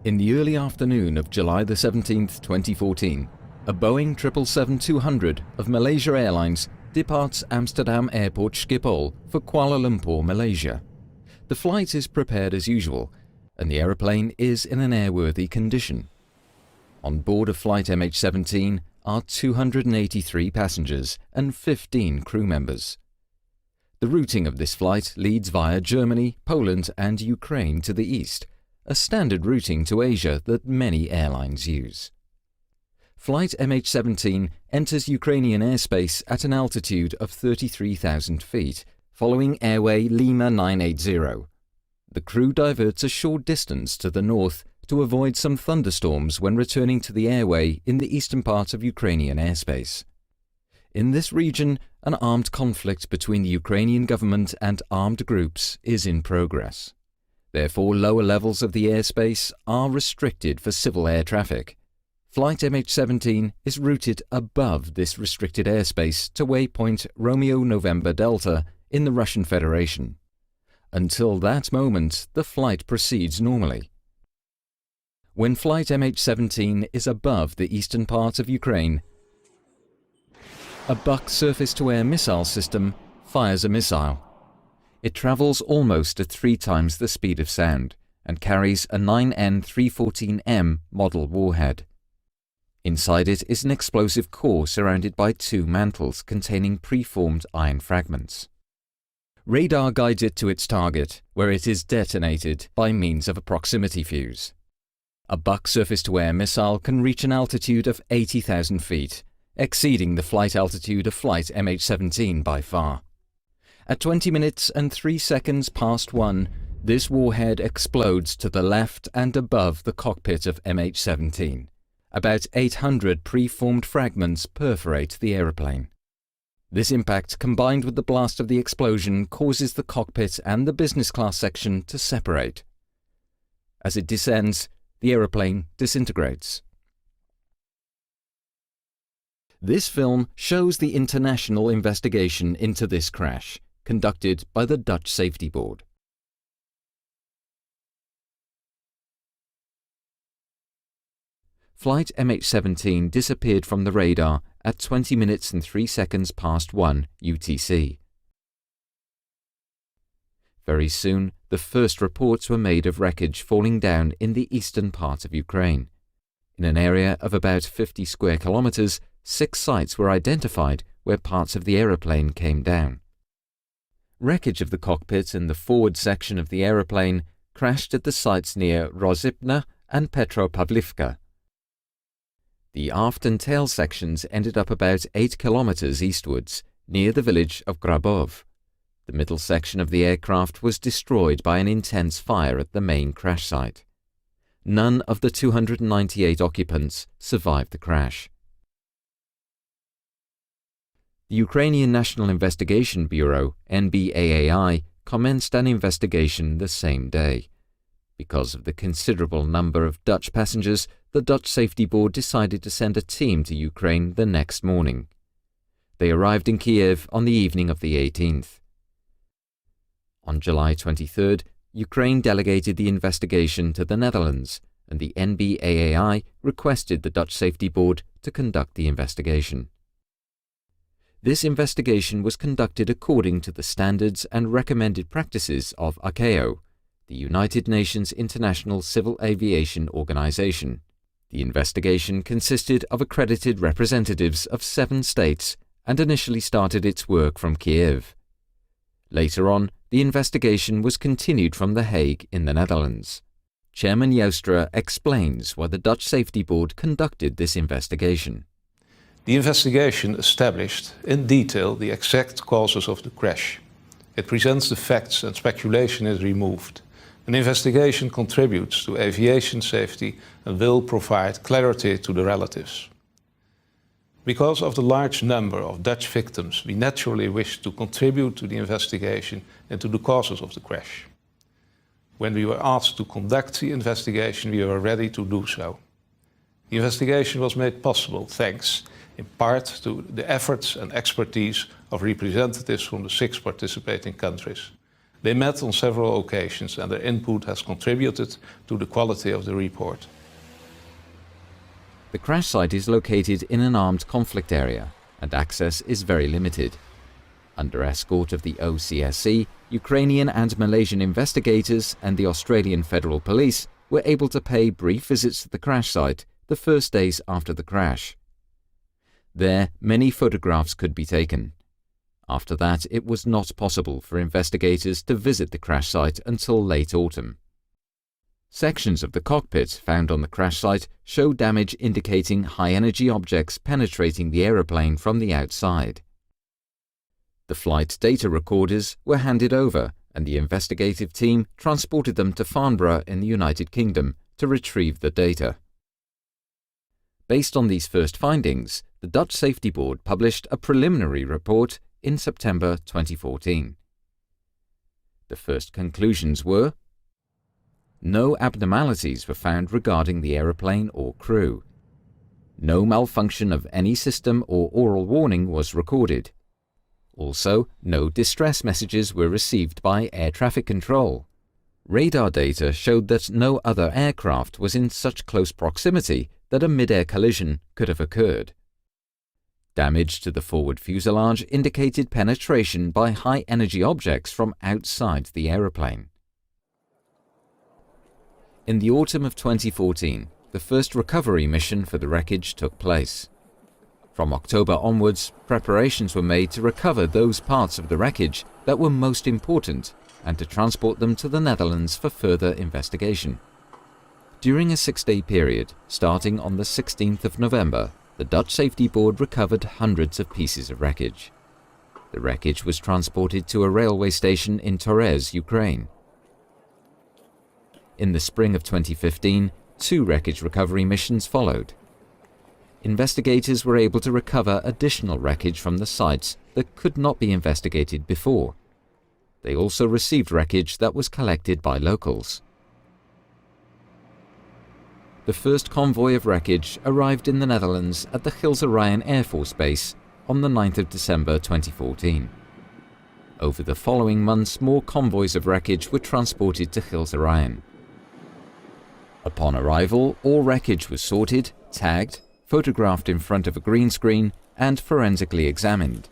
In the early afternoon of July the 17th, 2014, a Boeing 777-200 of Malaysia Airlines departs Amsterdam Airport Schiphol for Kuala Lumpur, Malaysia. The flight is prepared as usual, and the aeroplane is in an airworthy condition. On board of Flight MH17 are 283 passengers and 15 crew members. The routing of this flight leads via Germany, Poland and Ukraine to the east, a standard routing to Asia that many airlines use. Flight MH17 enters Ukrainian airspace at an altitude of 33,000 feet, following airway Lima 980. The crew diverts a short distance to the north to avoid some thunderstorms when returning to the airway in the eastern part of Ukrainian airspace. In this region, an armed conflict between the Ukrainian government and armed groups is in progress. Therefore, lower levels of the airspace are restricted for civil air traffic. Flight MH17 is routed above this restricted airspace to waypoint Romeo November Delta in the Russian Federation. Until that moment, the flight proceeds normally. When Flight MH17 is above the eastern part of Ukraine, a Buk surface-to-air missile system fires a missile. It travels almost at 3 times the speed of sound and carries a 9N314M model warhead. Inside it is an explosive core surrounded by 2 mantles containing preformed iron fragments. Radar guides it to its target, where it is detonated by means of a proximity fuse. A Buk surface-to-air missile can reach an altitude of 80,000 feet, exceeding the flight altitude of Flight MH17 by far. At 20 minutes and 3 seconds past 1, this warhead explodes to the left and above the cockpit of MH17. About 800 preformed fragments perforate the aeroplane. This impact, combined with the blast of the explosion, causes the cockpit and the business class section to separate. As it descends, the aeroplane disintegrates. This film shows the international investigation into this crash, conducted by the Dutch Safety Board. Flight MH17 disappeared from the radar at 20 minutes and 3 seconds past 1 UTC. Very soon, the first reports were made of wreckage falling down in the eastern part of Ukraine. In an area of about 50 square kilometers, 6 sites were identified where parts of the aeroplane came down. Wreckage of the cockpit and the forward section of the aeroplane crashed at the sites near Rozhipna and Petropavlivka. The aft and tail sections ended up about 8 kilometers eastwards, near the village of Grabov. The middle section of the aircraft was destroyed by an intense fire at the main crash site. None of the 298 occupants survived the crash. The Ukrainian National Investigation Bureau, NBAAI, commenced an investigation the same day. Because of the considerable number of Dutch passengers, the Dutch Safety Board decided to send a team to Ukraine the next morning. They arrived in Kiev on the evening of the 18th. On July 23rd, Ukraine delegated the investigation to the Netherlands, and the NBAAI requested the Dutch Safety Board to conduct the investigation. This investigation was conducted according to the standards and recommended practices of ICAO, the United Nations International Civil Aviation Organization. The investigation consisted of accredited representatives of 7 states and initially started its work from Kiev. Later on, the investigation was continued from The Hague in the Netherlands. Chairman Joustra explains why the Dutch Safety Board conducted this investigation. The investigation established in detail the exact causes of the crash. It presents the facts and speculation is removed. An investigation contributes to aviation safety and will provide clarity to the relatives. Because of the large number of Dutch victims, we naturally wish to contribute to the investigation into the causes of the crash. When we were asked to conduct the investigation, we were ready to do so. The investigation was made possible thanks, in part, to the efforts and expertise of representatives from the 6 participating countries. They met on several occasions and their input has contributed to the quality of the report. The crash site is located in an armed conflict area and access is very limited. Under escort of the OCSC, Ukrainian and Malaysian investigators and the Australian Federal Police were able to pay brief visits to the crash site the first days after the crash. There, many photographs could be taken. After that, it was not possible for investigators to visit the crash site until late autumn. Sections of the cockpit found on the crash site show damage indicating high-energy objects penetrating the aeroplane from the outside. The flight data recorders were handed over and the investigative team transported them to Farnborough in the United Kingdom to retrieve the data. Based on these first findings, the Dutch Safety Board published a preliminary report in September 2014. The first conclusions were: no abnormalities were found regarding the aeroplane or crew. No malfunction of any system or aural warning was recorded. Also, no distress messages were received by air traffic control. Radar data showed that no other aircraft was in such close proximity that a mid-air collision could have occurred. Damage to the forward fuselage indicated penetration by high-energy objects from outside the aeroplane. In the autumn of 2014, the first recovery mission for the wreckage took place. From October onwards, preparations were made to recover those parts of the wreckage that were most important and to transport them to the Netherlands for further investigation. During a 6-day period, starting on the 16th of November, the Dutch Safety Board recovered hundreds of pieces of wreckage. The wreckage was transported to a railway station in Torez, Ukraine. In the spring of 2015, 2 wreckage recovery missions followed. Investigators were able to recover additional wreckage from the sites that could not be investigated before. They also received wreckage that was collected by locals. The first convoy of wreckage arrived in the Netherlands at the Gilse Ryan Air Force Base on the 9th of December 2014. Over the following months, more convoys of wreckage were transported to Gilse Ryan. Upon arrival, all wreckage was sorted, tagged, photographed in front of a green screen, and forensically examined.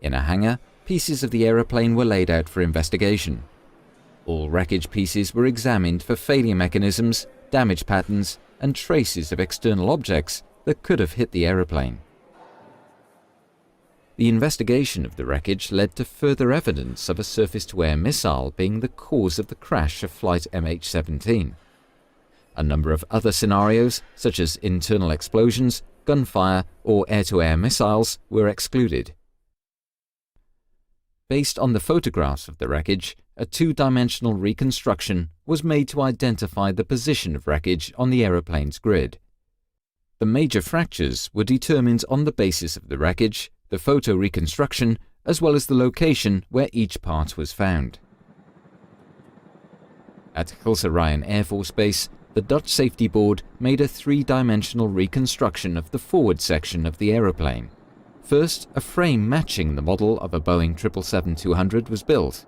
In a hangar, pieces of the aeroplane were laid out for investigation. All wreckage pieces were examined for failure mechanisms, damage patterns, and traces of external objects that could have hit the aeroplane. The investigation of the wreckage led to further evidence of a surface-to-air missile being the cause of the crash of Flight MH17. A number of other scenarios, such as internal explosions, gunfire, or air-to-air missiles, were excluded. Based on the photographs of the wreckage, a 2-dimensional reconstruction was made to identify the position of wreckage on the aeroplane's grid. The major fractures were determined on the basis of the wreckage, the photo reconstruction, as well as the location where each part was found. At Gilse Ryan Air Force Base, the Dutch Safety Board made a 3-dimensional reconstruction of the forward section of the aeroplane. First, a frame matching the model of a Boeing 777-200 was built.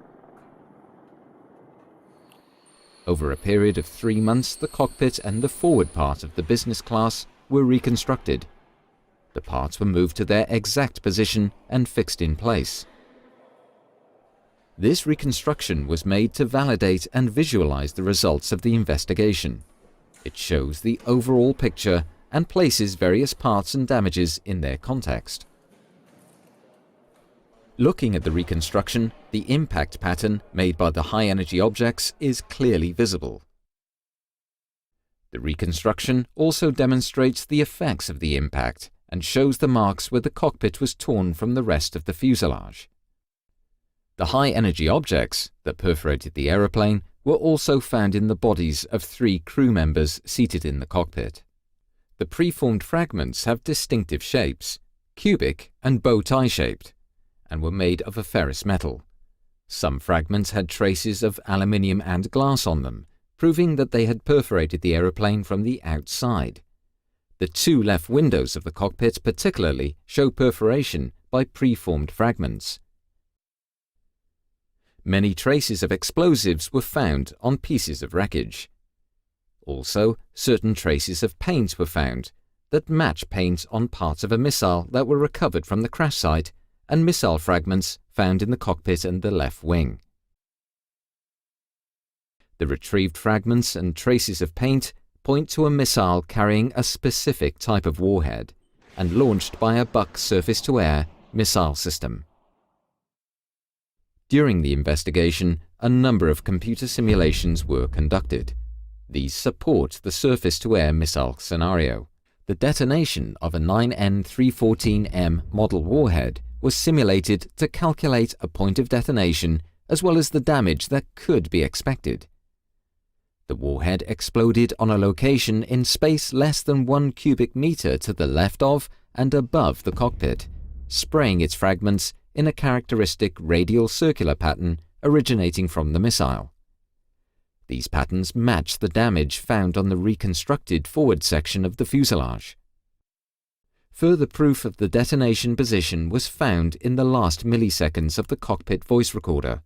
Over a period of 3 months, the cockpit and the forward part of the business class were reconstructed. The parts were moved to their exact position and fixed in place. This reconstruction was made to validate and visualize the results of the investigation. It shows the overall picture and places various parts and damages in their context. Looking at the reconstruction, the impact pattern made by the high-energy objects is clearly visible. The reconstruction also demonstrates the effects of the impact and shows the marks where the cockpit was torn from the rest of the fuselage. The high-energy objects that perforated the aeroplane were also found in the bodies of 3 crew members seated in the cockpit. The preformed fragments have distinctive shapes, cubic and bow tie shaped, and were made of a ferrous metal. Some fragments had traces of aluminium and glass on them, proving that they had perforated the aeroplane from the outside. The 2 left windows of the cockpit particularly show perforation by preformed fragments. Many traces of explosives were found on pieces of wreckage. Also, certain traces of paint were found that match paint on parts of a missile that were recovered from the crash site and missile fragments found in the cockpit and the left wing. The retrieved fragments and traces of paint point to a missile carrying a specific type of warhead and launched by a Buk surface-to-air missile system. During the investigation, a number of computer simulations were conducted. These support the surface-to-air missile scenario. The detonation of a 9N314M model warhead was simulated to calculate a point of detonation as well as the damage that could be expected. The warhead exploded on a location in space less than 1 cubic meter to the left of and above the cockpit, spraying its fragments in a characteristic radial circular pattern originating from the missile. These patterns match the damage found on the reconstructed forward section of the fuselage. Further proof of the detonation position was found in the last milliseconds of the cockpit voice recorder.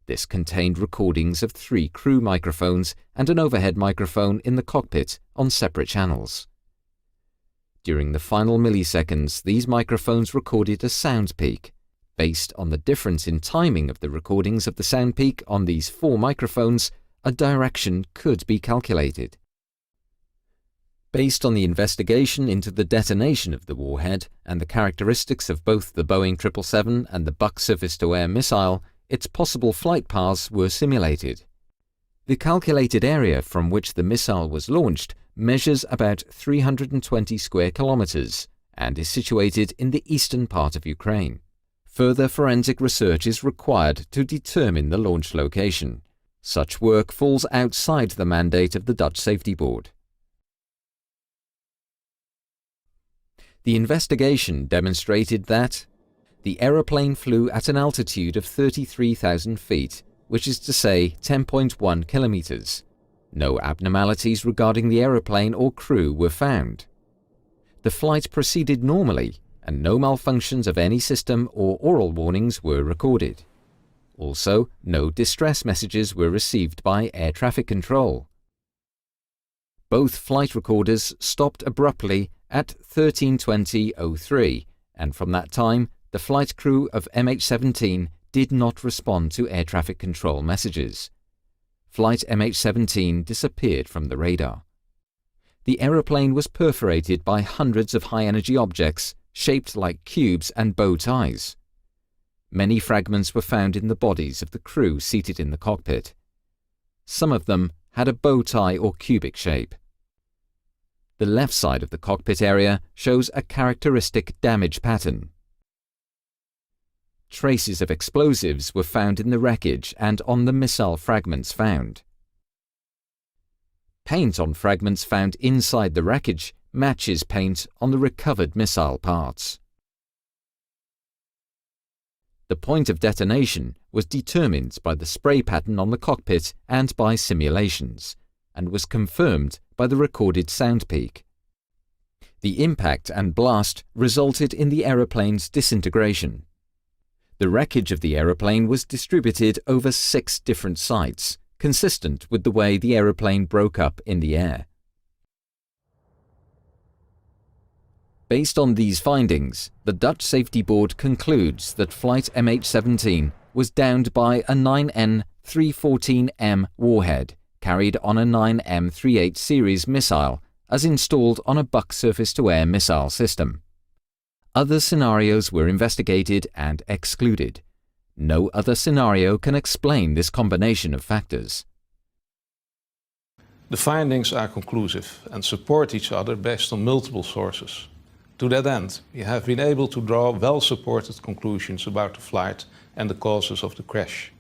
This contained recordings of 3 crew microphones and an overhead microphone in the cockpit on separate channels. During the final milliseconds, these microphones recorded a sound peak. Based on the difference in timing of the recordings of the sound peak on these 4 microphones, a direction could be calculated. Based on the investigation into the detonation of the warhead and the characteristics of both the Boeing 777 and the Buk surface-to-air missile, its possible flight paths were simulated. The calculated area from which the missile was launched measures about 320 square kilometers and is situated in the eastern part of Ukraine. Further forensic research is required to determine the launch location. Such work falls outside the mandate of the Dutch Safety Board. The investigation demonstrated that the aeroplane flew at an altitude of 33,000 feet, which is to say 10.1 kilometers. No abnormalities regarding the aeroplane or crew were found. The flight proceeded normally, and no malfunctions of any system or aural warnings were recorded. Also, no distress messages were received by air traffic control. Both flight recorders stopped abruptly at 13:20:03, and from that time, the flight crew of MH17 did not respond to air traffic control messages. Flight MH17 disappeared from the radar. The aeroplane was perforated by hundreds of high-energy objects shaped like cubes and bow ties. Many fragments were found in the bodies of the crew seated in the cockpit. Some of them had a bow tie or cubic shape. The left side of the cockpit area shows a characteristic damage pattern. Traces of explosives were found in the wreckage and on the missile fragments found. Paint on fragments found inside the wreckage matches paint on the recovered missile parts. The point of detonation was determined by the spray pattern on the cockpit and by simulations, and was confirmed by the recorded sound peak. The impact and blast resulted in the aeroplane's disintegration. The wreckage of the aeroplane was distributed over 6 different sites, consistent with the way the aeroplane broke up in the air. Based on these findings, the Dutch Safety Board concludes that Flight MH17 was downed by a 9N314M warhead carried on a 9M38 series missile as installed on a Buk surface-to-air missile system. Other scenarios were investigated and excluded. No other scenario can explain this combination of factors. The findings are conclusive and support each other based on multiple sources. To that end, we have been able to draw well-supported conclusions about the flight and the causes of the crash.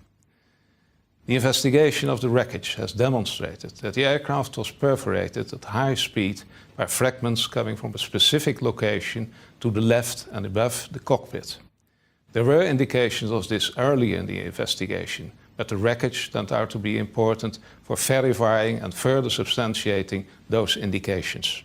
The investigation of the wreckage has demonstrated that the aircraft was perforated at high speed by fragments coming from a specific location to the left and above the cockpit. There were indications of this early in the investigation, but the wreckage turned out to be important for verifying and further substantiating those indications.